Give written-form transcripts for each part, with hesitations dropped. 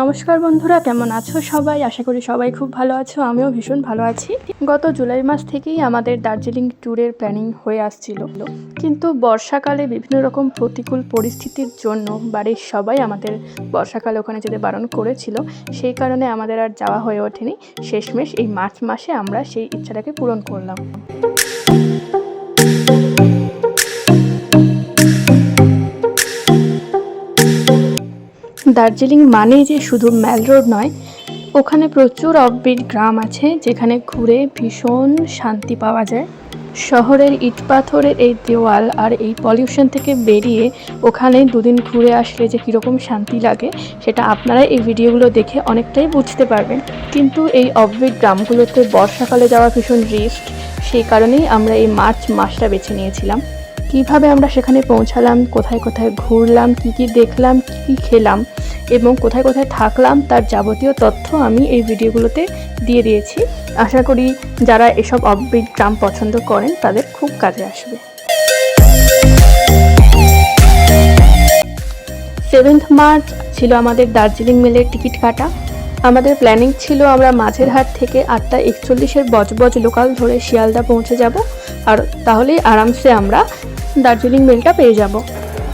নমস্কার বন্ধুরা, কেমন আছো সবাই? আশা করি সবাই খুব ভালো আছো। আমিও ভীষণ ভালো আছি। গত জুলাই মাস থেকেই আমাদের দার্জিলিং ট্যুরের প্ল্যানিং হয়ে আসছিল, কিন্তু বর্ষাকালে বিভিন্ন রকম প্রতিকূল পরিস্থিতির জন্য বাড়ির সবাই আমাদের বর্ষাকালে ওখানে যেতে বারণ করেছিল। সেই কারণে আমাদের আর যাওয়া হয়ে ওঠেনি। শেষমেশ এই মার্চ মাসে আমরা সেই ইচ্ছাটাকে পূরণ করলাম। দার্জিলিং মানেই যে শুধু ম্যাল রোড নয়, ওখানে প্রচুর অফবিট গ্রাম আছে যেখানে ঘুরে ভীষণ শান্তি পাওয়া যায়। শহরের ইট পাথরের এই দেওয়াল আর এই পলিউশন থেকে বেরিয়ে ওখানে দুদিন ঘুরে আসলে যে কীরকম শান্তি লাগে সেটা আপনারা এই ভিডিওগুলো দেখে অনেকটাই বুঝতে পারবেন। কিন্তু এই অফবিট গ্রামগুলোতে বর্ষাকালে যাওয়া ভীষণ রিস্ক, সেই কারণেই আমরা এই মার্চ মাসটা বেছে নিয়েছিলাম। কিভাবে আমরা সেখানে পৌঁছালাম, কোথায় কোথায় ঘুরলাম, কি কি দেখলাম, কি কি খেলাম এবং কোথায় কোথায় থাকলাম তার যাবতীয় তথ্য আমি এই ভিডিওগুলোতে দিয়ে দিয়েছি। আশা করি যারা এসব অফবিট গ্রাম পছন্দ করেন তাদের খুব কাজে আসবে। 7 মার্চ ছিল আমাদের দার্জিলিং মেলের টিকিট কাটা। আমাদের প্ল্যানিং ছিল আমরা মাঝেরহাট থেকে 8:41 বজবজ লোকাল ধরে শিয়ালদা পৌঁছে যাব, আর তাহলেই আরামসে আমরা দার্জিলিং মেলটা পেয়ে যাব।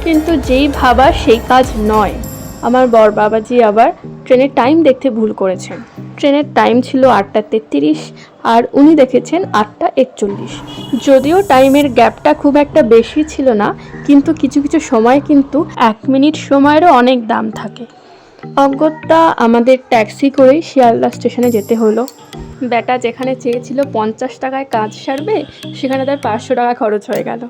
কিন্তু যেই ভাবা সেই কাজ নয়, আমার বর বাবাজি আবার ট্রেনের টাইম দেখতে ভুল করেছেন। ট্রেনের টাইম ছিল 8:33 আর উনি দেখেছেন 8:41। যদিও টাইমের গ্যাপটা খুব একটা বেশি ছিল না, কিন্তু কিছু কিছু সময় কিন্তু 1 মিনিট সময়েরও অনেক দাম থাকে। অগত্যা আমাদের ট্যাক্সি করে শিয়ালদা স্টেশনে যেতে হলো। ব্যাটা যেখানে চেয়েছিল 50 টাকায় কাজ সারবে, সেখানে তার 500 টাকা খরচ হয়ে গেল।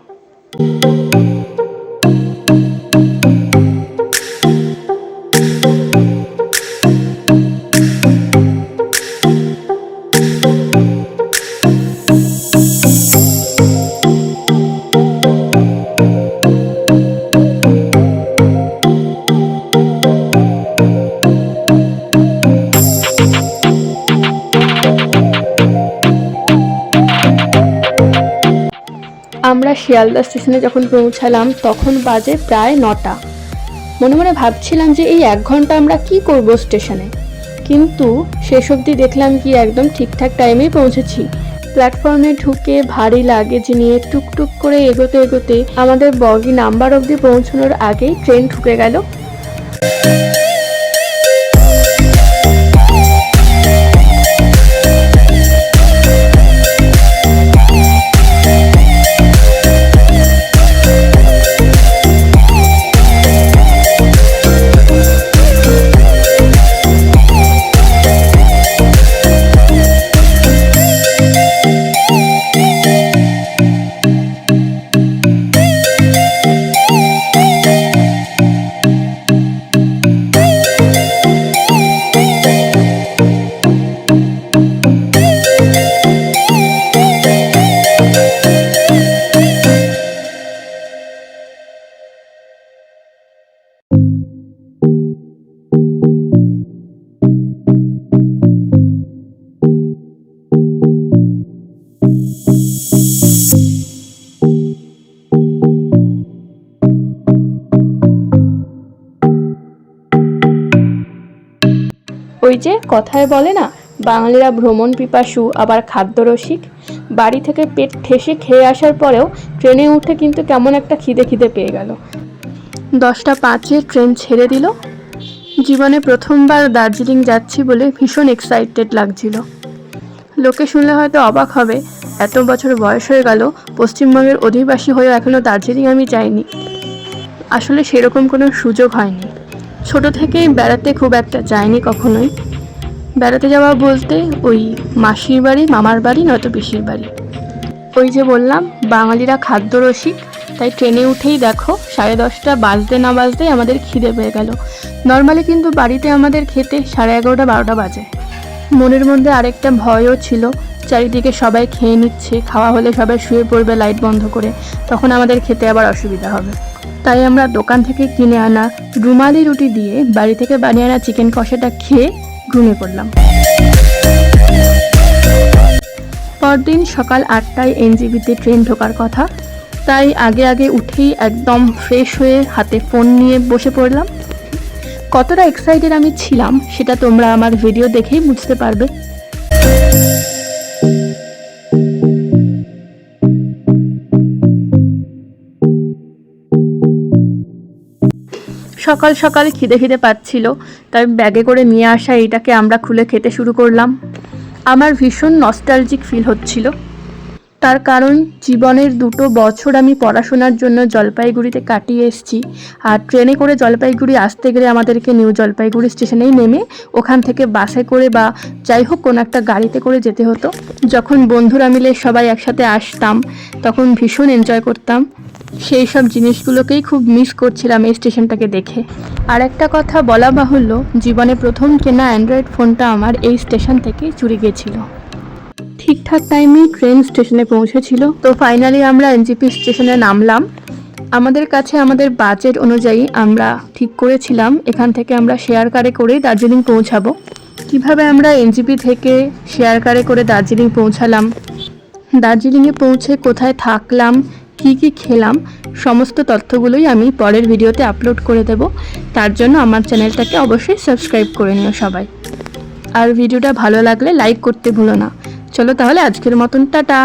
আমরা শিয়ালদা স্টেশনে যখন পৌঁছালাম তখন বাজে প্রায় 9টা। মনে মনে ভাবছিলাম যে এই 1 ঘন্টা আমরা কি করব স্টেশনে, কিন্তু শেষ অবধি দেখলাম কি একদম ঠিকঠাক টাইমেই পৌঁছেছি। প্ল্যাটফর্মে ঢুকে ভারী লাগেজ নিয়ে টুকটুক করে এগোতে এগোতে আমাদের বগি নাম্বার অবধি পৌঁছানোর আগেই ট্রেন ঢুকে গেল। ওই যে কথায় বলে না, বাঙালিরা ভ্রমণ পিপাসু আবার খাদ্যরসিক। বাড়ি থেকে পেট ঠেসে খেয়ে আসার পরেও ট্রেনে উঠে কিন্তু কেমন একটা খিদে পেয়ে গেল। 10:05 ট্রেন ছেড়ে দিল। জীবনে প্রথমবার দার্জিলিং যাচ্ছি বলে ভীষণ এক্সাইটেড লাগছিল। লোকে শুনলে হয়তো অবাক হবে, এত বছর বয়স হয়ে গেল পশ্চিমবঙ্গের অধিবাসী হয়েও এখনও দার্জিলিং আমি যাইনি। আসলে সেরকম কোনো সুযোগ হয়নি। ছোট থেকেই বেড়াতে খুব একটা যাইনি কখনোই। বেড়াতে যাওয়া বলতে ওই মাসির বাড়ি, মামার বাড়ি, নয়তো পিসির বাড়ি। ওই যে বললাম বাঙালিরা খাদ্যরসিক, তাই ট্রেনে উঠেই দেখো 10:30 বাজতে না বাজতেই আমাদের খিদে পেয়ে গেল। নর্মালি কিন্তু বাড়িতে আমাদের খেতে 11:30-12টা বাজে। মনের মধ্যে আরেকটা ভয়ও ছিল, চারিদিকে সবাই খেয়ে নিচ্ছে, খাওয়া হলে সবাই শুয়ে পড়বে লাইট বন্ধ করে, তখন আমাদের খেতে আবার অসুবিধা হবে। তাই আমরা দোকান থেকে কিনে আনা রুমালি রুটি দিয়ে বাড়ি থেকে বানিয়ে আনা চিকেন কষাটা খেয়ে ঘুমিয়ে পড়লাম। পরদিন সকাল 8টায় এনজেপিতে ট্রেন ঢোকার কথা, তাই আগে উঠেই একদম ফ্রেশ হয়ে হাতে ফোন নিয়ে বসে পড়লাম। কতটা এক্সাইটেড আমি ছিলাম সেটা তোমরা আমার ভিডিও দেখেই বুঝতে পারবে। সকাল সকাল খিদে পাচ্ছিল, তাই ব্যাগে করে নিয়ে আসা এইটাকে আমরা খুলে খেতে শুরু করলাম। আমার ভীষণ নস্টালজিক ফিল হচ্ছিল, তার কারণ জীবনের 2 বছর আমি পড়াশোনার জন্য জলপাইগুড়িতে কাটিয়ে এসেছি। আর ট্রেনে করে জলপাইগুড়ি আসতে গেলে আমাদেরকে নিউ জলপাইগুড়ি স্টেশনেই নেমে ওখান থেকে বাসে করে বা যাই হোক কোনো একটা গাড়িতে করে যেতে হতো। যখন বন্ধুরা মিলে সবাই একসাথে আসতাম তখন ভীষণ এনজয় করতাম। সেই সব জিনিসগুলোকেই খুব মিস করছিলাম এই স্টেশনটাকে দেখে। আর একটা কথা বলা বাহুল্য, জীবনে প্রথম কেনা অ্যান্ড্রয়েড ফোনটা আমার এই স্টেশন থেকেই চুরি গেছিলো। ঠিকঠাক টাইমে ট্রেন স্টেশনে পৌঁছেছিল। তো ফাইনালি আমরা এনজিপি স্টেশনে নামলাম। আমাদের কাছে আমাদের বাজেট অনুযায়ী আমরা ঠিক করেছিলাম এখান থেকে আমরা শেয়ার কারে করেই দার্জিলিং পৌঁছাবো। কিভাবে আমরা এনজিপি থেকে শেয়ার কারে করে দার্জিলিং পৌঁছালাম, দার্জিলিংয়ে পৌঁছে কোথায় থাকলাম, কি খেলাম, সমস্ত তথ্যগুলোই আমি পরের ভিডিওতে আপলোড করে দেব। তার জন্য আমার চ্যানেলটাকে অবশ্যই সাবস্ক্রাইব করে নিও সবাই। আর ভিডিওটা ভালো লাগলে লাইক করতে ভুলো না। চলো তাহলে আজকের মতন টাটা।